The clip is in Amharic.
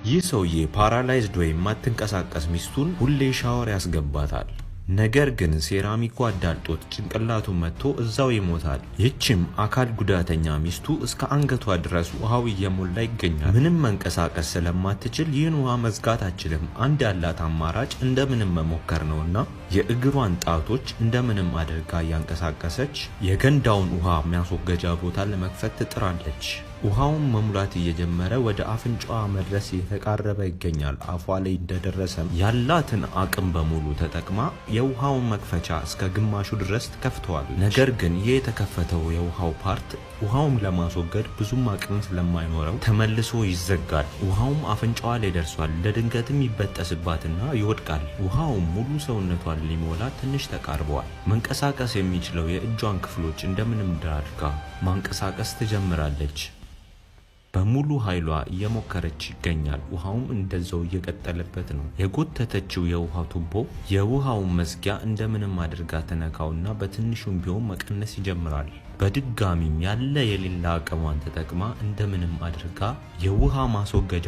ይህ ሰውዬ ፓራላይዝድ ወይም ማትንቀሳቀስ ሚስቱን ሁሌ ሻወር ያስገባታል። ነገር ግን ሴራሚኩ አዳልጦት ጭንቅላቱን መጥቶ እዛው ይሞታል። ይህችም አካል ጉዳተኛ ሚስቱ እስከ አንገቷ ድረስ ውሃው እየሞላ ይገኛል። ምንም መንቀሳቀስ ስለማትችል ይህን ውሃ መዝጋት አትችልም። አንድ ያላት አማራጭ እንደምንም መሞከር ነውና የእግሯን ጣቶች እንደምንም አድርጋ እያንቀሳቀሰች የገንዳውን ውሃ የሚያስወገጃ ቦታ ለመክፈት ትጥራለች። ውሃውን መሙላት እየጀመረ ወደ አፍንጫዋ መድረስ እየተቃረበ ይገኛል። አፏ ላይ እንደደረሰም ያላትን አቅም በሙሉ ተጠቅማ የውሃውን መክፈቻ እስከ ግማሹ ድረስ ትከፍተዋለች። ነገር ግን ይህ የተከፈተው የውሃው ፓርት ውሃውን ለማስወገድ ብዙም አቅም ስለማይኖረው ተመልሶ ይዘጋል። ውሃውም አፍንጫዋ ላይ ደርሷል። ለድንገትም ይበጠስባትና ይወድቃል። ውሃውም ሙሉ ሰውነቷን ሊሞላ ትንሽ ተቃርበዋል። መንቀሳቀስ የሚችለው የእጇን ክፍሎች እንደምንም አድርጋ ማንቀሳቀስ ትጀምራለች። በሙሉ ኃይሏ እየሞከረች ይገኛል። ውሃውም እንደዛው እየቀጠለበት ነው። የጎተተችው የውሃው ቱቦ የውሃውን መዝጊያ እንደምንም አድርጋ ተነካውና በትንሹም ቢሆን መቀነስ ይጀምራል። በድጋሚም ያለ የሌላ አቅሟን ተጠቅማ እንደምንም አድርጋ የውሃ ማስወገጃ